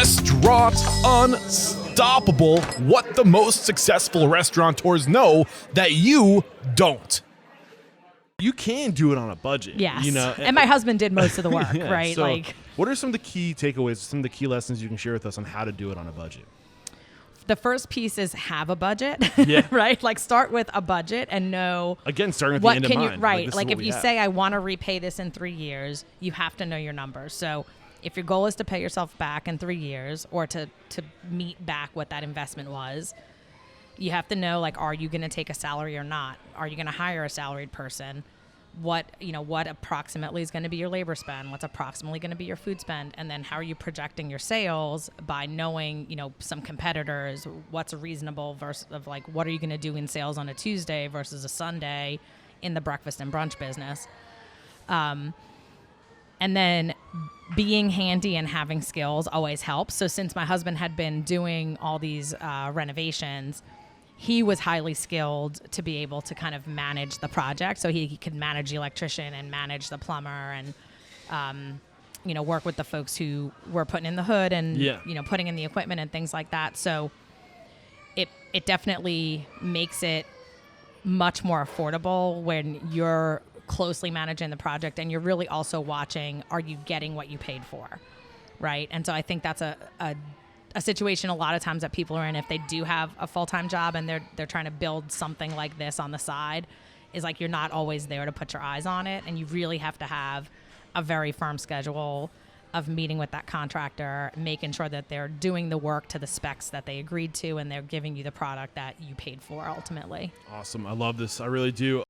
Restaurant Unstoppable. What the most successful restaurateurs know that you don't. You can do it on a budget. Yes. You know, and my husband did most of the work, yeah, right? So what are some of the key takeaways, some of the key lessons you can share with us on how to do it on a budget? The first piece is have a budget, Yeah. right? Like start with a budget and know. Again, starting with what the end can in you mind. right? Like if you have. say I want to repay this in 3 years, you have to know your numbers. So if your goal is to pay yourself back in 3 years or to meet back what that investment was, you have to know, like, are you going to take a salary or not? Are you going to hire a salaried person? What approximately is going to be your labor spend? What's approximately going to be your food spend? And then how are you projecting your sales by knowing, some competitors, what's reasonable versus of like, what are you going to do in sales on a Tuesday versus a Sunday in the breakfast and brunch business? And then being handy and having skills always helps. So since my husband had been doing all these renovations, he was highly skilled to be able to kind of manage the project. So he could manage the electrician and manage the plumber and, work with the folks who were putting in the hood and, putting in the equipment and things like that. So it definitely makes it much more affordable when you're closely managing the project and you're really also watching, are you getting what you paid for, right? And so I think that's a situation a lot of times that people are in if they do have a full-time job and they're trying to build something like this on the side, is like you're not always there to put your eyes on it, and you really have to have a very firm schedule of meeting with that contractor, making sure that they're doing the work to the specs that they agreed to and they're giving you the product that you paid for ultimately. Awesome. I love this. I really do.